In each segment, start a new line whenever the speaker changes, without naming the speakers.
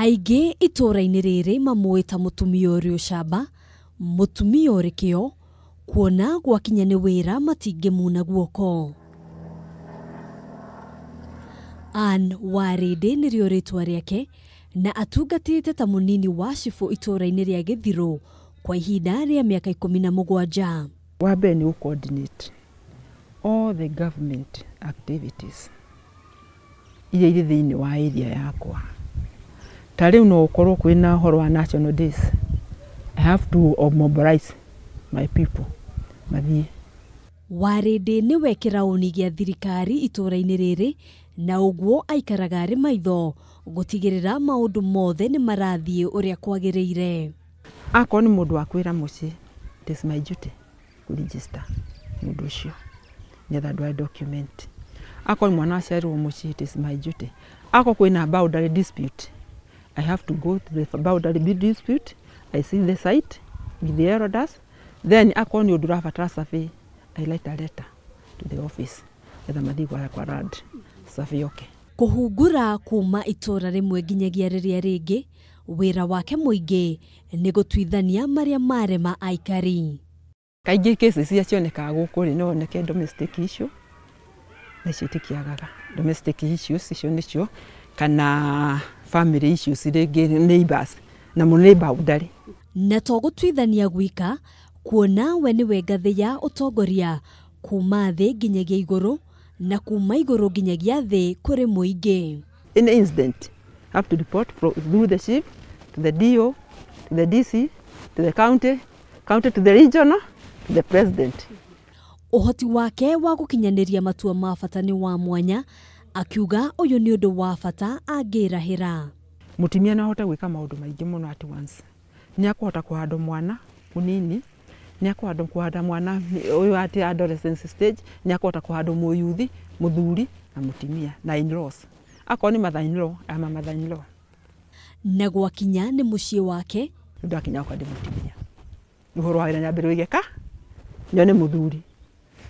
Aingĩ itura-inĩ rĩrĩ mamwĩta mũtumia ũrĩ ũcamba, mũtumia ũrĩ kĩo, kuona gwakinya nĩ wĩra matingĩmuna guoko. Ann Warindi nĩrĩo rĩtwa rĩake, na atungatĩte ta mũnini wa cibu itura-inĩ rĩa Githiru kwa ihinda rĩa mĩaka 17.
Wambere ni coordinate all the government activities iria irĩ thĩinĩ wa area yakwa. Ta rĩu no ũkorwo kwĩna ũhoro wa national days, I have to mobilize my people mathiĩ.
Warindi nĩwe kĩraũni gĩa thirikari itura-inĩ rĩrĩ, na ũguo aikaraga arĩ maitho gũtigĩrĩra maũndũ mothe nĩ marathiĩ ũrĩa kwagĩrĩire.
Akorwo nĩ mũndũ wa kwĩra mũciĩ, it is my duty to register mũndũ ũcio nĩgetha ndware document. Akorwo mwana aciarirwo mũciĩ, it is my duty. Akorwo kwĩna boundary dispute, I have to go to the boundary dispute, I see the site with the elders, then akorwo nĩ ũndũ ũrabatara survey, I write a letter to the office nĩgetha mathiĩ kwa rad survey yoke.
Kũhungura kuma itura rĩmwe nginyagia rĩrĩa rĩngĩ, wĩra wake mũingĩ nĩ gũtuithania marĩa marema aikari.
Kaingĩ cases iria cionekaga gũkũ rĩ no oneke domestic issue, na icio itikiagaga. Domestic issues icio nĩcio kana family issues rĩngĩ neighbors na mũneighbor ũndarĩ.
Na to gũtuithania gwika, kuona we nĩwe ngathĩ ya ũtongoria kuma thĩ nginyagia igũrũ, na kuma igũrũ nginyagia thĩ kũrĩ mũingĩ.
In incident, have to report through the chief to the DO, to the DC, to the county to the regional, to the president.
Ũhoti wake wa gũkinyanĩria matua ma bata nĩ wa mwanya, akiuga ũyũ nĩ ũndũ wa bata angĩrahĩra.
Mũtumia no ahote gwĩka maũndũ maingĩ mũno at once. Nĩ akũhota kũhanda mwana mũnini, nĩ akũhota kũhanda mwana ũyũ at adolescence stage, nĩ akũhota kũhanda mũyuthi, mũthuri na mũtumia na in-laws. Akorwo nĩ mother-in-law, ama mother-in-law.
Na gwakinya nĩ mũciĩ wake,
ndio akinya kwa mũtumia. Ũhoro wa wĩra nyambĩrĩrie gĩka, nyone mũthuri,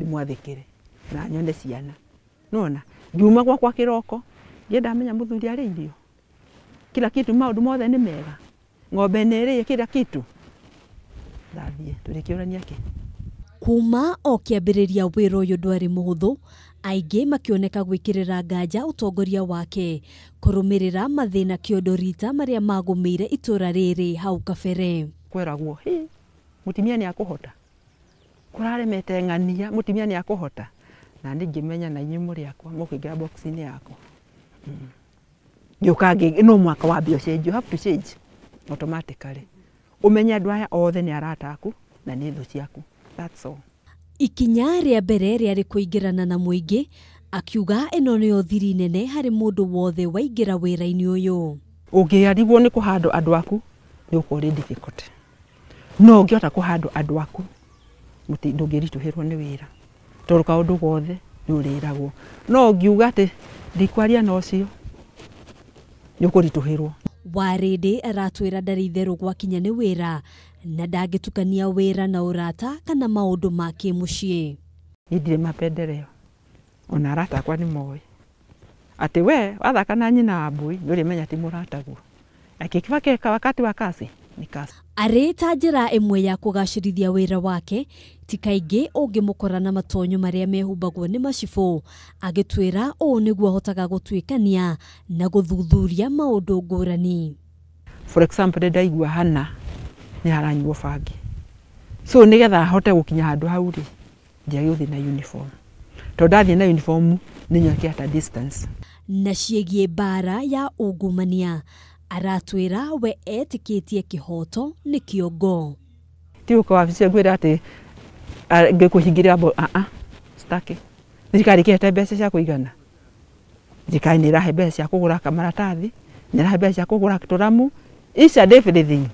ndimwathĩkĩre na nyone ciana. Nona, ngiuma gwakwa kĩroko, ndamenya mũthuri arĩ irio. Kila kitu maũndũ mothe nĩ mega. Ng'ombe nĩrĩe kila kitu. Thathiĩ, tũrĩkĩũrania kĩ.
Kuma o kĩambĩrĩria wĩra ũyũ ndwarĩ mũhũthũ, aingĩ makĩoneka gwĩkĩrĩra nganja ũtongoria wake, kũrũmĩrĩra mathĩna kĩondo rita marĩa magũmĩire itura rĩrĩ hau kabere.
Kweragwo, mũtumia nĩ akũhota. Kũraremete ng'ania, mũtumia nĩ akũhota. Na ningĩmenya na inyuĩ mũrĩ akwa, mũkĩingĩra box-inĩ yakwa. Gĩũka no mwaka wa bio change, you have to change automatically. Ũmenye andũ aya othe nĩ arata aku na nĩ thũ ciaku. That's all.
Ikinya rĩa mbere rĩarĩ kũingĩrana na mũingĩ, akiuga ĩno nĩyo thiri nene harĩ mũndũ wothe waingĩra wĩra-inĩ ũyũ.
Ũngĩarigwo nĩ kũhandwo andũ aku, nĩ ũkũrĩ difficult. No ũngĩhota kũhandwo andũ aku, ndũngĩritũhĩrwo nĩ wĩra. Tondũ kaũndũ gothe nĩ ũrĩragwo. No ũngiuga atĩ ndikwaria na ũcio, nĩ ũkũritũhĩrwo. Warindi
aratwĩra ndarĩ itherũ gwakinya nĩ wĩra, na ndangĩtukania wĩra na ũrata kana maũndũ ma kĩmũciĩ.
Ndirĩ mapendeleo. Ona arata akwa nĩ moĩ. Atĩ we wathaka na nyina wa mbũi, ndũrĩmenya ti mũrataguo. Akĩkĩba wakati wa kazi ni kazi.
Arĩ ta njĩra ĩmwe ya kũgacĩrithia wĩra wake, ti kaingĩ ũngĩmũkora na matonyo marĩa mehumbagwo nĩ macibũ, agĩtwĩra ũũ nĩguo ahotaga gũtuĩkania na gũthuthuria maũndũ ngũrani.
For example, ndaigua hana nĩ haranyuo bangi. So nĩgetha ahote gũkinya handũ hau rĩ, ndiagĩthiĩ na uniform. Tondũ ndathiĩ na uniform nĩ nyoke at a distance.
Na ciĩgiĩ mbara ya ungumania, aratwĩra we etĩkĩtie kĩhoto nĩ kĩongo.
Ti ũka wabici ngwĩra atĩ ngĩkũhingĩra staki. Thirikari ĩkĩhete mbeca cia kũigana. Thirikari nĩ ĩrahe mbeca cia kũgũra kamaratathi, nĩ ĩrahe mbeca cia kũgũra tũramu, each and everything.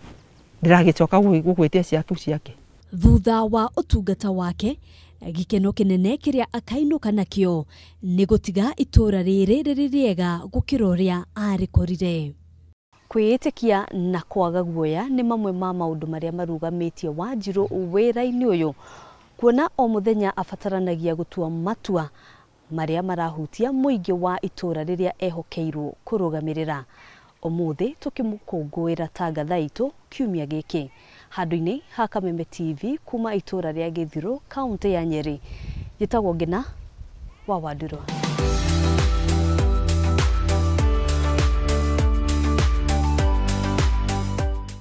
Ndĩragĩcoka gũgwĩtia ciaku ciake.
Thutha wa ũtungata wake, gĩkeno kĩnene kĩrĩa akainũka nakĩo nĩ gũtiga itura rĩrĩ rĩrĩ rĩega gũkĩra ũrĩa arĩkorire. Kwĩĩtĩkia na kwaga guoya nĩ mamwe ma maũndũ marĩa marũgamĩtie Wanjiru wĩra-inĩ ũyũ, kuona o mũthenya abataranagia gũtua matua marĩa marahutia mũingĩ wa itura rĩrĩa ehokeirwo kũrũgamĩrĩra. Umuthi tukimukungwira tangatha itu kiumia giki handu-ini ha Kameme TV kuma itura ria Githiru kaunti ya Nyeri. Gitagwo Ngina wa Wandurwa.